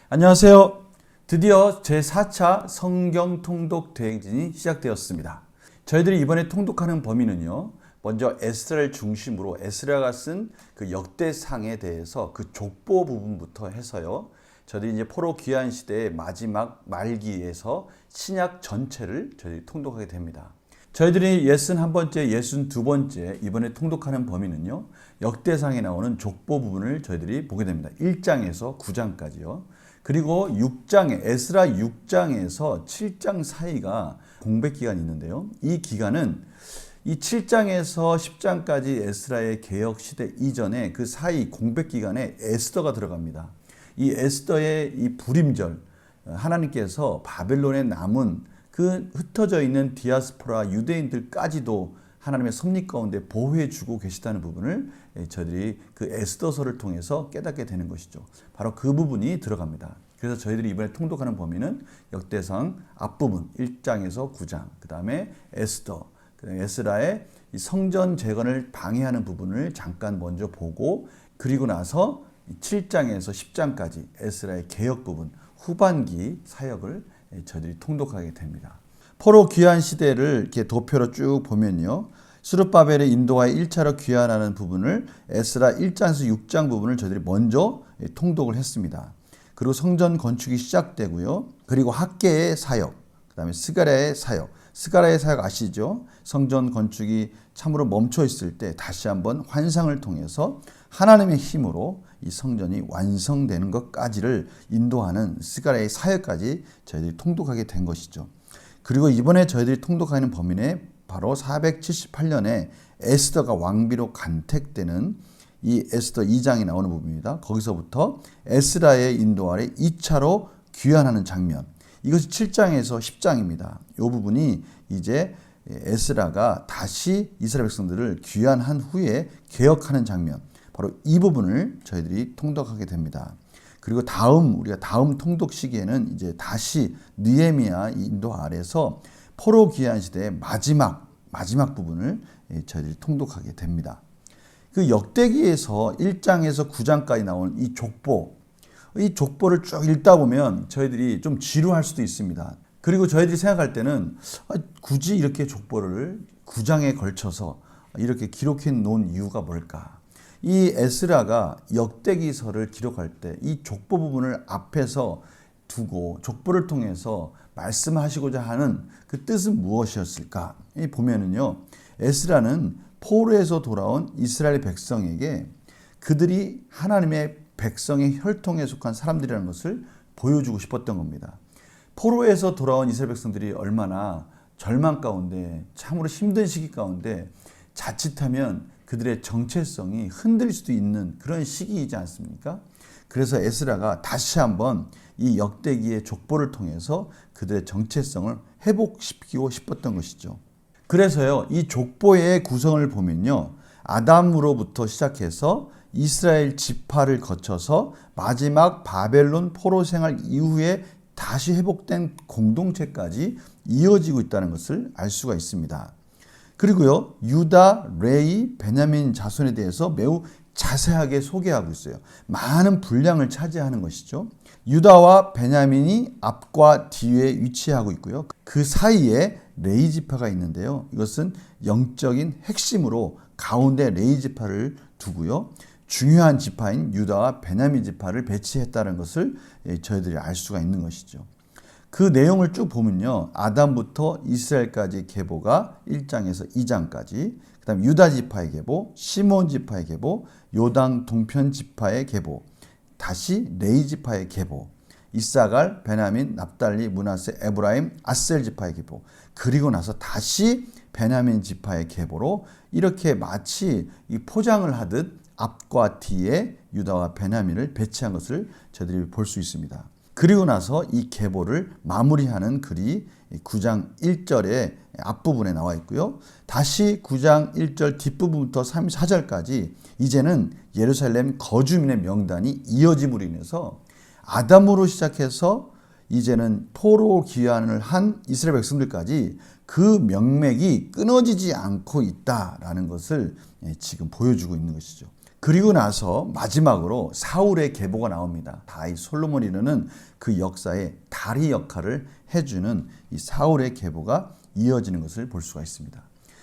안녕하세요. 드디어 제4차 성경 통독 대행진이 시작되었습니다. 저희들이 이번에 통독하는 범위는요, 먼저 에스라를 중심으로 에스라가 쓴 그 역대상에 대해서 그 족보 부분부터 해서요, 저희들이 이제 포로 귀환 시대의 마지막 말기에서 신약 전체를 저희들이 통독하게 됩니다. 저희들이 61번째, 62번째 이번에 통독하는 범위는요, 역대상에 나오는 족보 부분을 저희들이 보게 됩니다. 1장에서 9장까지요. 그리고 6장에 에스라 6장에서 7장 사이가 공백 기간이 있는데요. 이 기간은 이 7장에서 10장까지 에스라의 개혁 시대 이전에 그 사이 공백 기간에 에스더가 들어갑니다. 이 에스더의 이 불임절, 하나님께서 바벨론에 남은 그 흩어져 있는 디아스포라 유대인들까지도 하나님의 섭리 가운데 보호해 주고 계시다는 부분을 저희들이 그 에스더서를 통해서 깨닫게 되는 것이죠. 바로 그 부분이 들어갑니다. 그래서 저희들이 이번에 통독하는 범위는 역대상 앞부분 1장에서 9장, 그 다음에 에스더, 에스라의 이 성전 재건을 방해하는 부분을 잠깐 먼저 보고, 그리고 나서 7장에서 10장까지 에스라의 개혁 부분, 후반기 사역을 저희들이 통독하게 됩니다. 포로 귀환 시대를 이렇게 도표로 쭉 보면요, 스룹바벨의 인도하에 1차로 귀환하는 부분을 에스라 1장에서 6장 부분을 저희들이 먼저 통독을 했습니다. 그리고 성전 건축이 시작되고요. 그리고 학계의 사역, 그 다음에 스가랴의 사역. 스가랴의 사역 아시죠? 성전 건축이 참으로 멈춰 있을 때 다시 한번 환상을 통해서 하나님의 힘으로 이 성전이 완성되는 것까지를 인도하는 스가랴의 사역까지 저희들이 통독하게 된 것이죠. 그리고 이번에 저희들이 통독하는 범위는 바로 478년에 에스더가 왕비로 간택되는 이 에스더 2장이 나오는 부분입니다. 거기서부터 에스라의 인도 아래 2차로 귀환하는 장면. 이것이 7장에서 10장입니다. 이 부분이 이제 에스라가 다시 이스라엘 백성들을 귀환한 후에 개혁하는 장면. 바로 이 부분을 저희들이 통독하게 됩니다. 그리고 우리가 다음 통독 시기에는 이제 다시 느헤미야 인도 아래서 포로 귀환 시대의 마지막 부분을 저희들이 통독하게 됩니다. 그 역대기에서 1장에서 9장까지 나온 이 족보를 쭉 읽다 보면 저희들이 좀 지루할 수도 있습니다. 그리고 저희들이 생각할 때는 굳이 이렇게 족보를 9장에 걸쳐서 이렇게 기록해 놓은 이유가 뭘까? 이 에스라가 역대기서를 기록할 때 이 족보 부분을 앞에서 두고 족보를 통해서 말씀하시고자 하는 그 뜻은 무엇이었을까? 보면은요, 에스라는 포로에서 돌아온 이스라엘 백성에게 그들이 하나님의 백성의 혈통에 속한 사람들이라는 것을 보여주고 싶었던 겁니다. 포로에서 돌아온 이스라엘 백성들이 얼마나 절망 가운데, 참으로 힘든 시기 가운데 자칫하면 그들의 정체성이 흔들릴 수도 있는 그런 시기이지 않습니까? 그래서 에스라가 다시 한번 이 역대기의 족보를 통해서 그들의 정체성을 회복시키고 싶었던 것이죠. 그래서요, 이 족보의 구성을 보면요, 아담으로부터 시작해서 이스라엘 지파를 거쳐서 마지막 바벨론 포로 생활 이후에 다시 회복된 공동체까지 이어지고 있다는 것을 알 수가 있습니다. 그리고요, 유다, 레위, 베냐민 자손에 대해서 매우 자세하게 소개하고 있어요. 많은 분량을 차지하는 것이죠. 유다와 베냐민이 앞과 뒤에 위치하고 있고요. 그 사이에 레위 지파가 있는데요. 이것은 영적인 핵심으로 가운데 레위 지파를 두고요, 중요한 지파인 유다와 베냐민 지파를 배치했다는 것을 저희들이 알 수가 있는 것이죠. 그 내용을 쭉 보면요, 아담부터 이스라엘까지 계보가 1장에서 2장까지, 그 다음 유다 지파의 계보, 시몬 지파의 계보, 요당 동편 지파의 계보, 다시 레위 지파의 계보, 이사갈, 베냐민, 납달리, 므낫세, 에브라임, 아셀 지파의 계보, 그리고 나서 다시 베냐민 지파의 계보로 이렇게 마치 이 포장을 하듯 앞과 뒤에 유다와 베냐민을 배치한 것을 저희들이 볼 수 있습니다. 그리고 나서 이 계보를 마무리하는 글이 9장 1절의 앞부분에 나와 있고요. 다시 9장 1절 뒷부분부터 34절까지 이제는 예루살렘 거주민의 명단이 이어짐으로 인해서 아담으로 시작해서 이제는 포로 귀환을 한 이스라엘 백성들까지 그 명맥이 끊어지지 않고 있다라는 것을 지금 보여주고 있는 것이죠. 그리고 나서 마지막으로 사울의 계보가 나옵니다. 다윗 솔로몬이 이르는 그 역사의 다리 역할을 해주는 이 사울의 계보가 이어지는 것을 볼 수가 있습니다.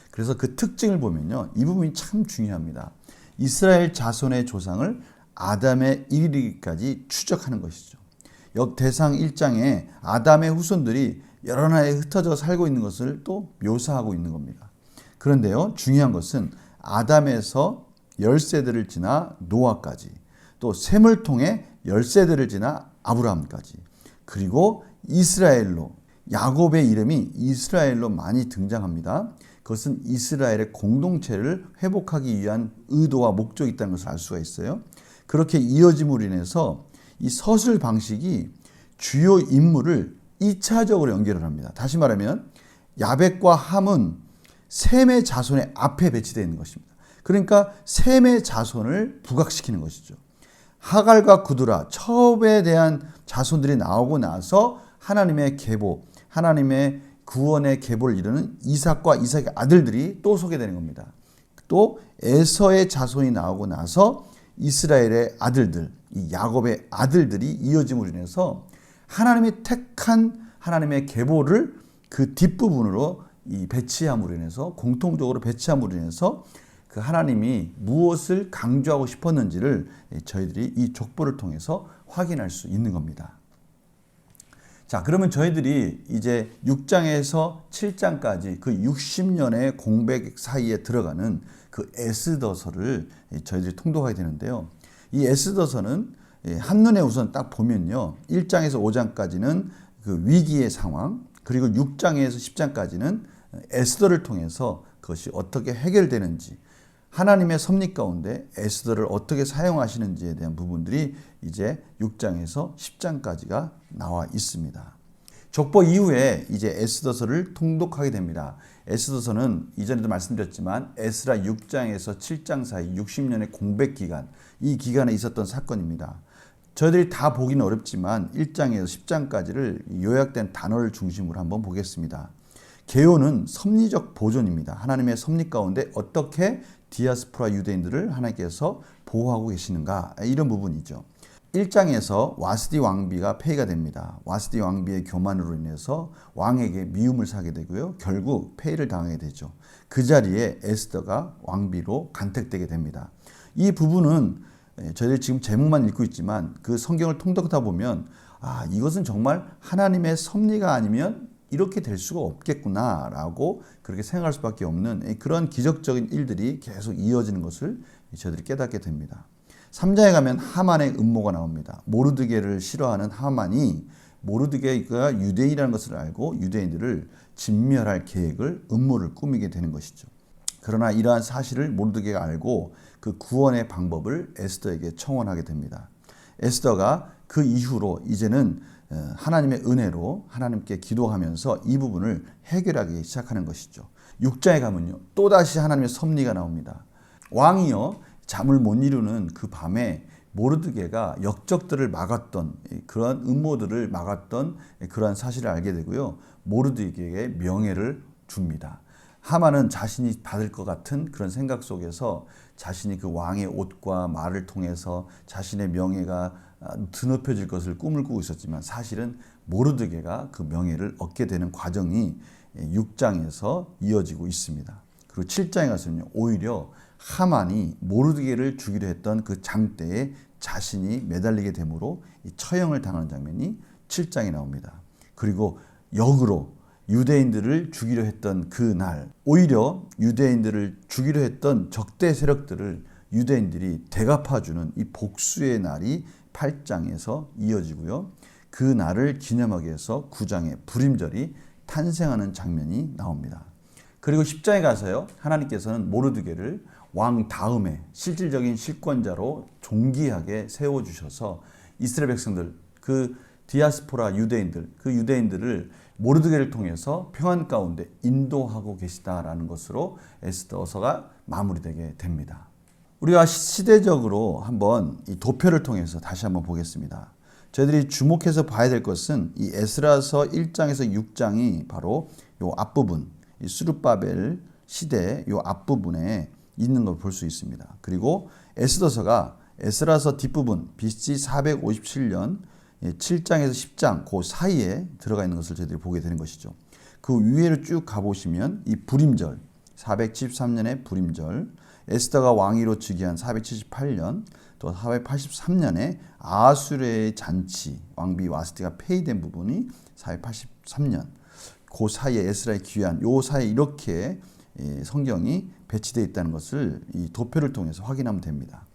그래서 그 특징을 보면요, 이 부분이 참 중요합니다. 이스라엘 자손의 조상을 아담에 이르기까지 추적하는 것이죠. 역대상 1장에 아담의 후손들이 여러 나라에 흩어져 살고 있는 것을 또 묘사하고 있는 겁니다. 그런데요, 중요한 것은 아담에서 10세대를 지나 노아까지, 또 셈을 통해 10세대를 지나 아브라함까지, 그리고 이스라엘로, 야곱의 이름이 이스라엘로 많이 등장합니다. 그것은 이스라엘의 공동체를 회복하기 위한 의도와 목적이 있다는 것을 알 수가 있어요. 그렇게 이어짐으로 인해서 이 서술 방식이 주요 인물을 2차적으로 연결을 합니다. 다시 말하면 야벳과 함은 셈의 자손의 앞에 배치되어 있는 것입니다. 그러니까 셈의 자손을 부각시키는 것이죠. 하갈과 구두라, 첩에 대한 자손들이 나오고 나서 하나님의 계보, 하나님의 구원의 계보를 이루는 이삭과 이삭의 아들들이 또 소개되는 겁니다. 또 에서의 자손이 나오고 나서 이스라엘의 아들들, 이 야곱의 아들들이 이어짐으로 인해서 하나님이 택한 하나님의 계보를 그 뒷부분으로 이 배치함으로 인해서, 공통적으로 배치함으로 인해서 그 하나님이 무엇을 강조하고 싶었는지를 저희들이 이 족보를 통해서 확인할 수 있는 겁니다. 자, 그러면 저희들이 이제 6장에서 7장까지 그 60년의 공백 사이에 들어가는 그 에스더서를 저희들이 통독하게 되는데요. 이 에스더서는 한눈에 우선 딱 보면요, 1장에서 5장까지는 그 위기의 상황, 그리고 6장에서 10장까지는 에스더를 통해서 그것이 어떻게 해결되는지, 하나님의 섭리 가운데 에스더를 어떻게 사용하시는지에 대한 부분들이 이제 6장에서 10장까지가 나와 있습니다. 족보 이후에 이제 에스더서를 통독하게 됩니다. 에스더서는 이전에도 말씀드렸지만 에스라 6장에서 7장 사이 60년의 공백 기간, 이 기간에 있었던 사건입니다. 저희들이 다 보기는 어렵지만 1장에서 10장까지를 요약된 단어를 중심으로 한번 보겠습니다. 계요는 섭리적 보존입니다. 하나님의 섭리 가운데 어떻게 디아스포라 유대인들을 하나님께서 보호하고 계시는가, 이런 부분이죠. 1장에서 와스디 왕비가 폐위가 됩니다. 와스디 왕비의 교만으로 인해서 왕에게 미움을 사게 되고요. 결국 폐위를 당하게 되죠. 그 자리에 에스더가 왕비로 간택되게 됩니다. 이 부분은 저희들이 지금 제목만 읽고 있지만 그 성경을 통독하다 보면 이것은 정말 하나님의 섭리가 아니면 이렇게 될 수가 없겠구나라고 그렇게 생각할 수밖에 없는 그런 기적적인 일들이 계속 이어지는 것을 저희들이 깨닫게 됩니다. 3장에 가면 하만의 음모가 나옵니다. 모르드게를 싫어하는 하만이 모르드게가 유대인이라는 것을 알고 유대인들을 진멸할 계획을, 음모를 꾸미게 되는 것이죠. 그러나 이러한 사실을 모르드게가 알고 그 구원의 방법을 에스더에게 청원하게 됩니다. 에스더가 그 이후로 이제는 하나님의 은혜로 하나님께 기도하면서 이 부분을 해결하기 시작하는 것이죠. 6장에 가면요, 또다시 하나님의 섭리가 나옵니다. 왕이요, 잠을 못 이루는 그 밤에 모르드게가 역적들을 막았던, 그런 음모들을 막았던 그러한 사실을 알게 되고요. 모르드게에게 명예를 줍니다. 하만은 자신이 받을 것 같은 그런 생각 속에서 자신이 그 왕의 옷과 말을 통해서 자신의 명예가 드높여질 것을 꿈을 꾸고 있었지만 사실은 모르드게가 그 명예를 얻게 되는 과정이 6장에서 이어지고 있습니다. 그리고 7장에 가서는요, 오히려 하만이 모르드게를 죽이려 했던 그 장대에 자신이 매달리게 되므로 처형을 당하는 장면이 7장에 나옵니다. 그리고 역으로 유대인들을 죽이려 했던 그 날, 오히려 유대인들을 죽이려 했던 적대 세력들을 유대인들이 대갚아주는 이 복수의 날이 8장에서 이어지고요. 그 날을 기념하기 위해서 9장에 불임절이 탄생하는 장면이 나옵니다. 그리고 10장에 가서요, 하나님께서는 모르드게를 왕 다음에 실질적인 실권자로 존귀하게 세워주셔서 이스라엘 백성들, 그 디아스포라 유대인들, 그 유대인들을 모르드게를 통해서 평안 가운데 인도하고 계시다라는 것으로 에스더서가 마무리되게 됩니다. 우리가 시대적으로 한번 이 도표를 통해서 다시 한번 보겠습니다. 저희들이 주목해서 봐야 될 것은 이 에스라서 1장에서 6장이 바로 요 앞부분, 이 스룹바벨 시대 요 앞부분에 있는 걸 볼 수 있습니다. 그리고 에스더서가 에스라서 뒷부분 BC 457년 7장에서 10장 그 사이에 들어가 있는 것을 저희들이 보게 되는 것이죠. 그 위에를 쭉 가보시면 이 불임절 473년의 불임절, 에스더가 왕위로 즉위한 478년, 또 483년에 아수르의 잔치, 왕비 와스티가 폐위된 부분이 483년, 그 사이에 에스라의 귀환, 요 사이에 이렇게 성경이 배치되어 있다는 것을 이 도표를 통해서 확인하면 됩니다.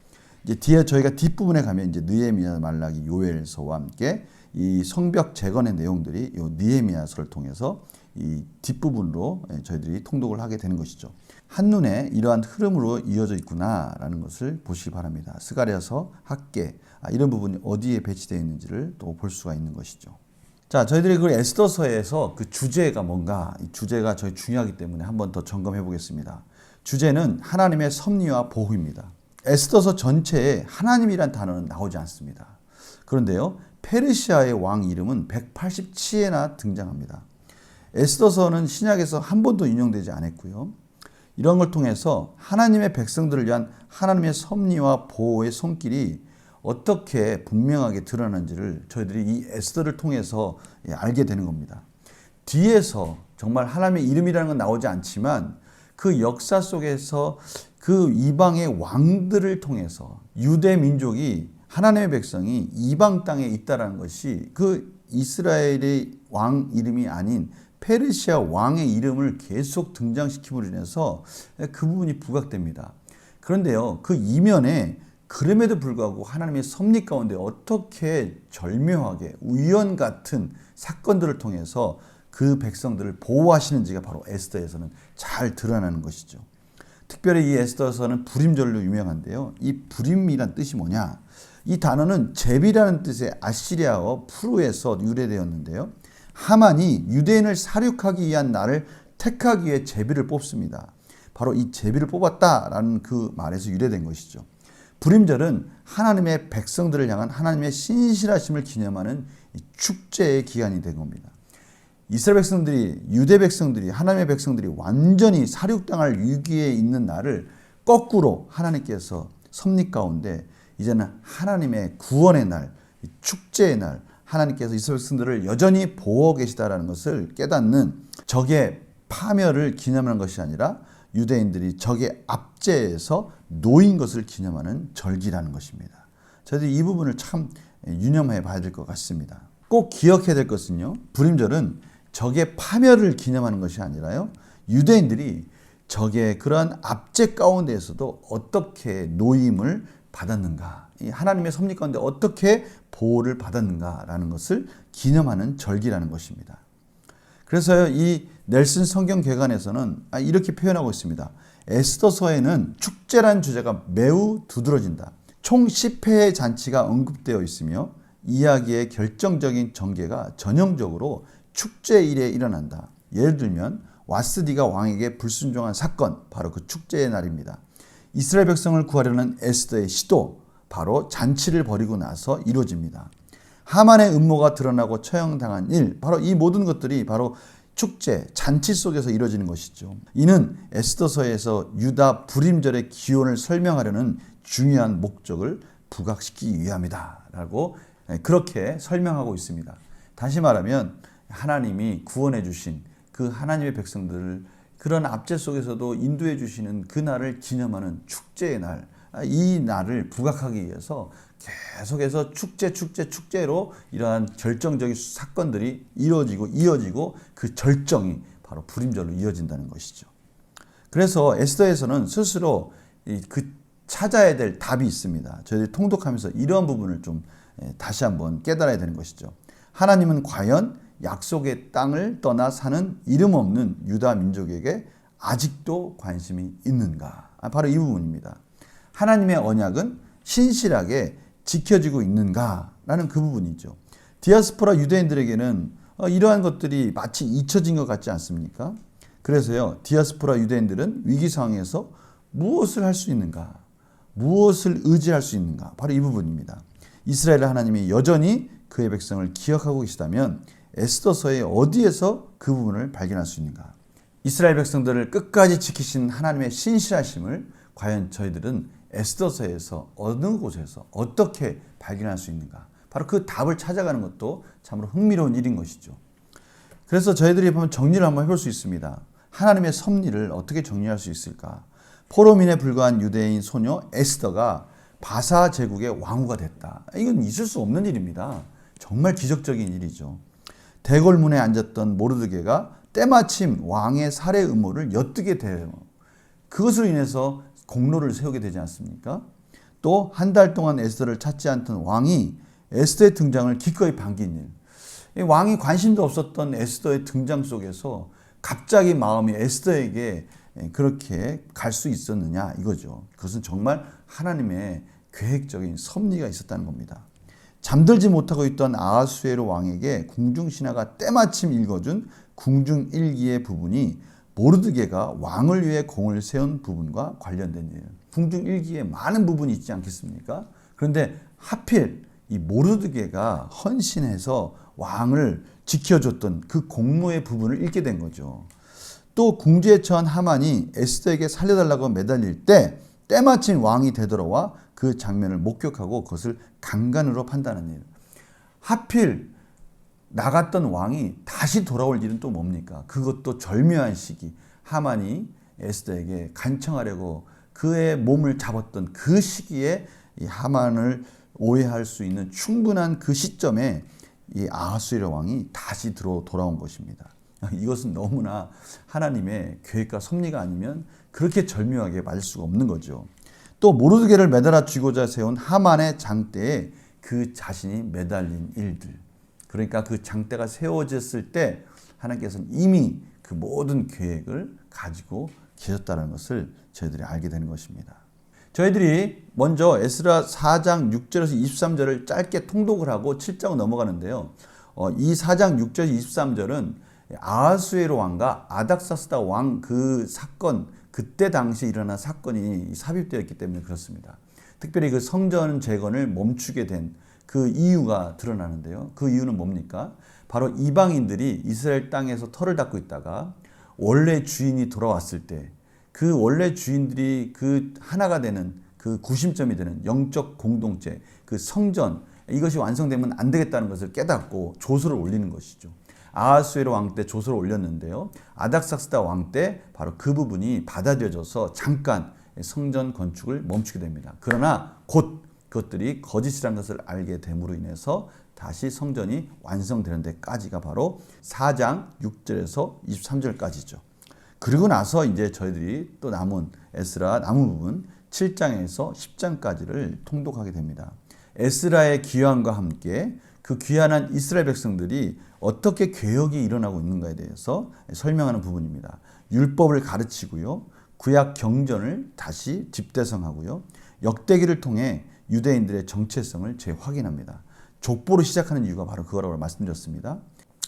이제 뒤에 저희가 뒷부분에 가면 이제 느헤미야, 말라기, 요엘서와 함께 이 성벽 재건의 내용들이 요 느헤미야서를 통해서 이 뒷부분으로 저희들이 통독을 하게 되는 것이죠. 한눈에 이러한 흐름으로 이어져 있구나라는 것을 보시기 바랍니다. 스가랴서, 학계 이런 부분이 어디에 배치되어 있는지를 또 볼 수가 있는 것이죠. 자, 저희들이 그 에스더서에서 그 주제가 뭔가, 이 주제가 저희 중요하기 때문에 한번 더 점검해 보겠습니다. 주제는 하나님의 섭리와 보호입니다. 에스더서 전체에 하나님이란 단어는 나오지 않습니다. 그런데요, 페르시아의 왕 이름은 187회나 등장합니다. 에스더서는 신약에서 한 번도 인용되지 않았고요. 이런 걸 통해서 하나님의 백성들을 위한 하나님의 섭리와 보호의 손길이 어떻게 분명하게 드러나는지를 저희들이 이 에스더를 통해서 알게 되는 겁니다. 뒤에서 정말 하나님의 이름이라는 건 나오지 않지만 그 역사 속에서 그 이방의 왕들을 통해서 유대 민족이 하나님의 백성이 이방 땅에 있다는 것이 그 이스라엘의 왕 이름이 아닌 페르시아 왕의 이름을 계속 등장시킴으로 인해서 그 부분이 부각됩니다. 그런데요, 그 이면에 그럼에도 불구하고 하나님의 섭리 가운데 어떻게 절묘하게 우연 같은 사건들을 통해서 그 백성들을 보호하시는지가 바로 에스더에서는 잘 드러나는 것이죠. 특별히 이 에스더서는 불임절로 유명한데요. 이 불임이란 뜻이 뭐냐? 이 단어는 제비라는 뜻의 아시리아어 푸르에서 유래되었는데요. 하만이 유대인을 살육하기 위한 날을 택하기 위해 제비를 뽑습니다. 바로 이 제비를 뽑았다라는 그 말에서 유래된 것이죠. 불임절은 하나님의 백성들을 향한 하나님의 신실하심을 기념하는 축제의 기간이 된 겁니다. 이스라엘 백성들이, 유대 백성들이, 하나님의 백성들이 완전히 살육당할 위기에 있는 날을 거꾸로 하나님께서 섭리 가운데 이제는 하나님의 구원의 날, 축제의 날, 하나님께서 이스라엘 백성들을 여전히 보호하고 계시다라는 것을 깨닫는 적의 파멸을 기념하는 것이 아니라 유대인들이 적의 압제에서 놓인 것을 기념하는 절기라는 것입니다. 저희들이 이 부분을 참 유념해 봐야 될 것 같습니다. 꼭 기억해야 될 것은요, 불임절은 적의 파멸을 기념하는 것이 아니라요, 유대인들이 적의 그러한 압제 가운데에서도 어떻게 노임을 받았는가, 이 하나님의 섭리 가운데 어떻게 보호를 받았는가라는 것을 기념하는 절기라는 것입니다. 그래서 이 넬슨 성경개관에서는 이렇게 표현하고 있습니다. 에스더서에는 축제란 주제가 매우 두드러진다. 총 10회의 잔치가 언급되어 있으며 이야기의 결정적인 전개가 전형적으로 축제일에 일어난다. 예를 들면 와스디가 왕에게 불순종한 사건, 바로 그 축제의 날입니다. 이스라엘 백성을 구하려는 에스더의 시도, 바로 잔치를 벌이고 나서 이루어집니다. 하만의 음모가 드러나고 처형당한 일, 바로 이 모든 것들이 바로 축제, 잔치 속에서 이루어지는 것이죠. 이는 에스더서에서 유다 불임절의 기원을 설명하려는 중요한 목적을 부각시키기 위함이다 라고 그렇게 설명하고 있습니다. 다시 말하면 하나님이 구원해 주신 그 하나님의 백성들을 그런 압제 속에서도 인도해 주시는 그 날을 기념하는 축제의 날, 이 날을 부각하기 위해서 계속해서 축제로 이러한 결정적인 사건들이 이어지고 그 절정이 바로 불임절로 이어진다는 것이죠. 그래서 에스더에서는 스스로 그 찾아야 될 답이 있습니다. 저희들이 통독하면서 이런 부분을 좀 다시 한번 깨달아야 되는 것이죠. 하나님은 과연 약속의 땅을 떠나 사는 이름 없는 유다 민족에게 아직도 관심이 있는가? 바로 이 부분입니다. 하나님의 언약은 신실하게 지켜지고 있는가라는 그 부분이죠. 디아스포라 유대인들에게는 이러한 것들이 마치 잊혀진 것 같지 않습니까? 그래서요, 디아스포라 유대인들은 위기 상황에서 무엇을 할 수 있는가? 무엇을 의지할 수 있는가? 바로 이 부분입니다. 이스라엘 하나님이 여전히 그의 백성을 기억하고 계시다면 에스더서의 어디에서 그 부분을 발견할 수 있는가? 이스라엘 백성들을 끝까지 지키신 하나님의 신실하심을 과연 저희들은 에스더서에서 어느 곳에서 어떻게 발견할 수 있는가? 바로 그 답을 찾아가는 것도 참으로 흥미로운 일인 것이죠. 그래서 저희들이 한번 정리를 한번 해볼 수 있습니다. 하나님의 섭리를 어떻게 정리할 수 있을까? 포로민에 불과한 유대인 소녀 에스더가 바사 제국의 왕후가 됐다. 이건 있을 수 없는 일입니다. 정말 기적적인 일이죠. 대궐문에 앉았던 모르드게가 때마침 왕의 살해 음모를 엿듣게 돼요. 그것으로 인해서 공로를 세우게 되지 않습니까? 또 한 달 동안 에스더를 찾지 않던 왕이 에스더의 등장을 기꺼이 반긴 일. 왕이 관심도 없었던 에스더의 등장 속에서 갑자기 마음이 에스더에게 그렇게 갈 수 있었느냐 이거죠. 그것은 정말 하나님의 계획적인 섭리가 있었다는 겁니다. 잠들지 못하고 있던 아하수에로 왕에게 궁중신하가 때마침 읽어준 궁중일기의 부분이 모르드게가 왕을 위해 공을 세운 부분과 관련된 일. 궁중일기에 많은 부분이 있지 않겠습니까? 그런데 하필 이 모르드게가 헌신해서 왕을 지켜줬던 그 공로의 부분을 읽게 된 거죠. 또 궁지에 처한 하만이 에스더에게 살려달라고 매달릴 때 때마침 왕이 되돌아와 그 장면을 목격하고 그것을 강간으로 판단한 일. 하필 나갔던 왕이 다시 돌아올 일은 또 뭡니까? 그것도 절묘한 시기. 하만이 에스더에게 간청하려고 그의 몸을 잡았던 그 시기에 이 하만을 오해할 수 있는 충분한 그 시점에 이 아하수에로 왕이 다시 돌아온 것입니다. 이것은 너무나 하나님의 계획과 섭리가 아니면 그렇게 절묘하게 맞을 수가 없는 거죠. 또 모르드게를 매달아 쥐고자 세운 하만의 장대에 그 자신이 매달린 일들. 그러니까 그 장대가 세워졌을 때 하나님께서는 이미 그 모든 계획을 가지고 계셨다는 것을 저희들이 알게 되는 것입니다. 저희들이 먼저 에스라 4장 6절에서 23절을 짧게 통독을 하고 7장으로 넘어가는데요. 이 4장 6절에서 23절은 아하수에로 왕과 아닥사스다 왕 그 사건, 그때 당시 일어난 사건이 삽입되어 있기 때문에 그렇습니다. 특별히 그 성전 재건을 멈추게 된 그 이유가 드러나는데요. 그 이유는 뭡니까? 바로 이방인들이 이스라엘 땅에서 터를 닦고 있다가 원래 주인이 돌아왔을 때 그 원래 주인들이 그 하나가 되는 그 구심점이 되는 영적 공동체, 그 성전, 이것이 완성되면 안 되겠다는 것을 깨닫고 조소를 올리는 것이죠. 아하수에로 왕 때 조소를 올렸는데요. 아닥사스다 왕 때 바로 그 부분이 받아들여져서 잠깐 성전 건축을 멈추게 됩니다. 그러나 곧 그것들이 거짓이라는 것을 알게 됨으로 인해서 다시 성전이 완성되는 데까지가 바로 4장 6절에서 23절까지죠. 그리고 나서 이제 저희들이 또 남은 에스라 남은 부분 7장에서 10장까지를 통독하게 됩니다. 에스라의 귀환과 함께 그 귀환한 이스라엘 백성들이 어떻게 개혁이 일어나고 있는가에 대해서 설명하는 부분입니다. 율법을 가르치고요. 구약 경전을 다시 집대성하고요. 역대기를 통해 유대인들의 정체성을 재확인합니다. 족보로 시작하는 이유가 바로 그거라고 말씀드렸습니다.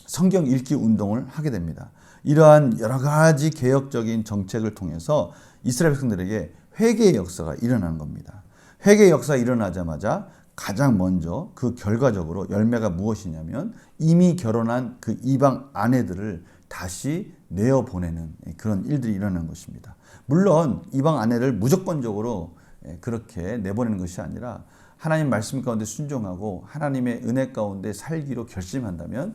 성경 읽기 운동을 하게 됩니다. 이러한 여러 가지 개혁적인 정책을 통해서 이스라엘 백성들에게 회개의 역사가 일어나는 겁니다. 회개의 역사가 일어나자마자 가장 먼저 그 결과적으로 열매가 무엇이냐면 이미 결혼한 그 이방 아내들을 다시 내어보내는 그런 일들이 일어나는 것입니다. 물론 이방 아내를 무조건적으로 그렇게 내보내는 것이 아니라 하나님 말씀 가운데 순종하고 하나님의 은혜 가운데 살기로 결심한다면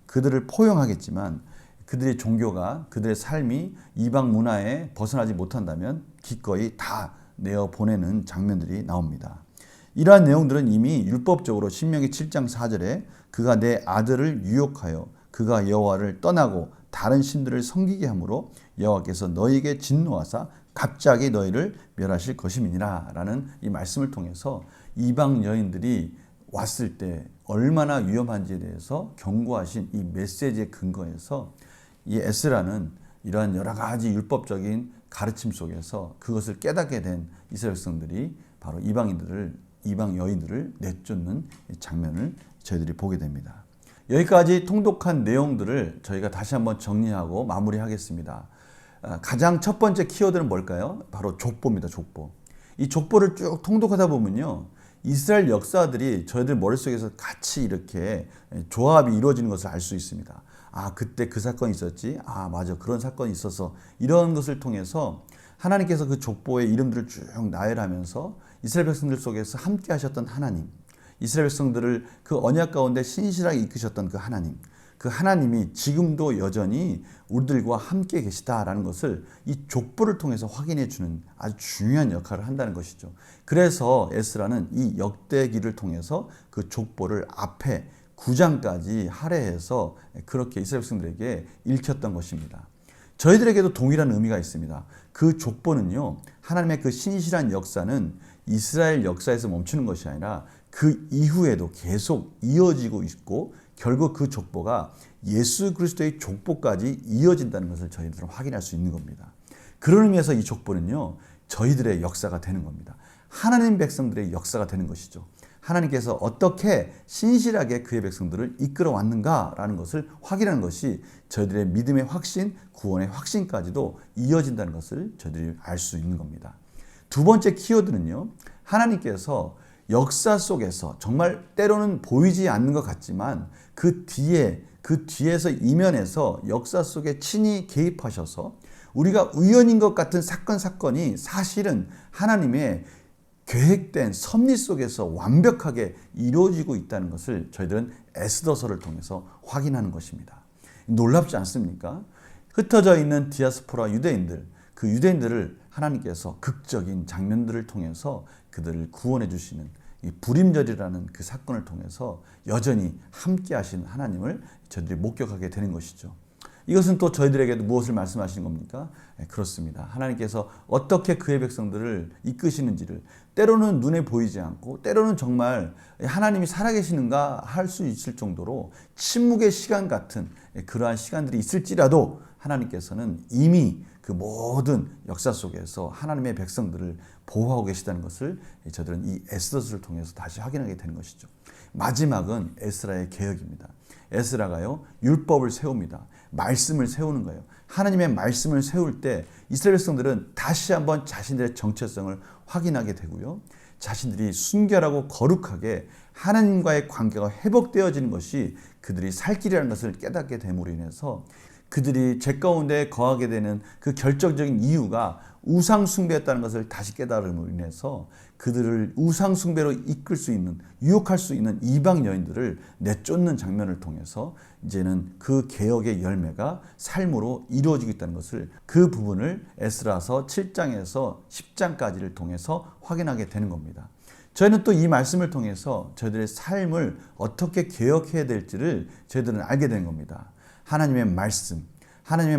그들을 포용하겠지만 그들의 종교가 그들의 삶이 이방 문화에 벗어나지 못한다면 기꺼이 다 내어보내는 장면들이 나옵니다. 이러한 내용들은 이미 율법적으로 신명기 7장 4절에 그가 내 아들을 유혹하여 그가 여호와를 떠나고 다른 신들을 섬기게 하므로 여호와께서 너희에게 진노하사 갑자기 너희를 멸하실 것임이니라 라는 이 말씀을 통해서 이방 여인들이 왔을 때 얼마나 위험한지에 대해서 경고하신 이 메시지의 근거에서 이 에스라는 이러한 여러 가지 율법적인 가르침 속에서 그것을 깨닫게 된 이스라엘 백성들이 바로 이방 여인들을 내쫓는 장면을 저희들이 보게 됩니다. 여기까지 통독한 내용들을 저희가 다시 한번 정리하고 마무리하겠습니다. 가장 첫 번째 키워드는 뭘까요? 바로 족보입니다. 족보. 이 족보를 쭉 통독하다 보면요. 이스라엘 역사들이 저희들 머릿속에서 같이 이렇게 조합이 이루어지는 것을 알 수 있습니다. 아, 그때 그 사건이 있었지? 아, 맞아. 그런 사건이 있어서 이런 것을 통해서 하나님께서 그 족보의 이름들을 쭉 나열하면서 이스라엘 백성들 속에서 함께 하셨던 하나님, 이스라엘 백성들을 그 언약 가운데 신실하게 이끄셨던 그 하나님이 지금도 여전히 우리들과 함께 계시다라는 것을 이 족보를 통해서 확인해 주는 아주 중요한 역할을 한다는 것이죠. 그래서 에스라는 이 역대기를 통해서 그 족보를 앞에 9장까지 할애해서 그렇게 이스라엘 백성들에게 읽혔던 것입니다. 저희들에게도 동일한 의미가 있습니다. 그 족보는요, 하나님의 그 신실한 역사는 이스라엘 역사에서 멈추는 것이 아니라 그 이후에도 계속 이어지고 있고 결국 그 족보가 예수 그리스도의 족보까지 이어진다는 것을 저희들은 확인할 수 있는 겁니다. 그런 의미에서 이 족보는요, 저희들의 역사가 되는 겁니다. 하나님 백성들의 역사가 되는 것이죠. 하나님께서 어떻게 신실하게 그의 백성들을 이끌어 왔는가라는 것을 확인하는 것이 저희들의 믿음의 확신, 구원의 확신까지도 이어진다는 것을 저희들이 알 수 있는 겁니다. 두 번째 키워드는요, 하나님께서 역사 속에서 정말 때로는 보이지 않는 것 같지만 그 뒤에서 이면에서 역사 속에 친히 개입하셔서 우리가 우연인 것 같은 사건이 사실은 하나님의 계획된 섭리 속에서 완벽하게 이루어지고 있다는 것을 저희들은 에스더서를 통해서 확인하는 것입니다. 놀랍지 않습니까? 흩어져 있는 디아스포라 유대인들, 그 유대인들을 하나님께서 극적인 장면들을 통해서 그들을 구원해 주시는 이 불임절이라는 그 사건을 통해서 여전히 함께 하시는 하나님을 저희들이 목격하게 되는 것이죠. 이것은 또 저희들에게도 무엇을 말씀하시는 겁니까? 그렇습니다. 하나님께서 어떻게 그의 백성들을 이끄시는지를 때로는 눈에 보이지 않고 때로는 정말 하나님이 살아계시는가 할 수 있을 정도로 침묵의 시간 같은 그러한 시간들이 있을지라도 하나님께서는 이미 그 모든 역사 속에서 하나님의 백성들을 보호하고 계시다는 것을 저들은 이 에스더서를 통해서 다시 확인하게 되는 것이죠. 마지막은 에스라의 개혁입니다. 에스라가요, 율법을 세웁니다. 말씀을 세우는 거예요. 하나님의 말씀을 세울 때 이스라엘 백성들은 다시 한번 자신들의 정체성을 확인하게 되고요. 자신들이 순결하고 거룩하게 하나님과의 관계가 회복되어지는 것이 그들이 살 길이라는 것을 깨닫게 됨으로 인해서 그들이 죄 가운데 거하게 되는 그 결정적인 이유가 우상 숭배였다는 것을 다시 깨달음으로 인해서 그들을 우상 숭배로 이끌 수 있는, 유혹할 수 있는 이방 여인들을 내쫓는 장면을 통해서 이제는 그 개혁의 열매가 삶으로 이루어지고 있다는 것을, 그 부분을 에스라서 7장에서 10장까지를 통해서 확인하게 되는 겁니다. 저희는 또 이 말씀을 통해서 저희들의 삶을 어떻게 개혁해야 될지를 저희들은 알게 된 겁니다. 하나님의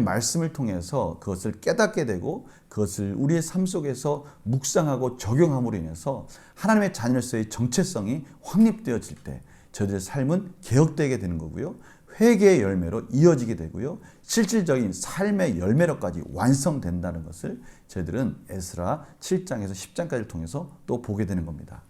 말씀을 통해서 그것을 깨닫게 되고 그것을 우리의 삶 속에서 묵상하고 적용함으로 인해서 하나님의 자녀로서의 정체성이 확립되어질 때 저희들의 삶은 개혁되게 되는 거고요. 회개의 열매로 이어지게 되고요. 실질적인 삶의 열매로까지 완성된다는 것을 저희들은 에스라 7장에서 10장까지를 통해서 또 보게 되는 겁니다.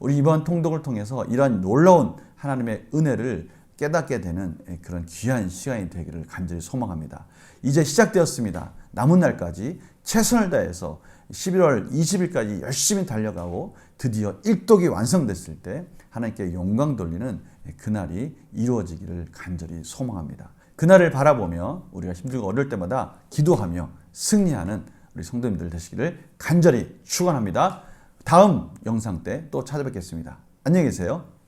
우리 이번 통독을 통해서 이러한 놀라운 하나님의 은혜를 깨닫게 되는 그런 귀한 시간이 되기를 간절히 소망합니다. 이제 시작되었습니다. 남은 날까지 최선을 다해서 11월 20일까지 열심히 달려가고 드디어 일독이 완성됐을 때 하나님께 영광 돌리는 그날이 이루어지기를 간절히 소망합니다. 그날을 바라보며 우리가 힘들고 어려울 때마다 기도하며 승리하는 우리 성도님들 되시기를 간절히 축원합니다. 다음 영상 때 또 찾아뵙겠습니다. 안녕히 계세요.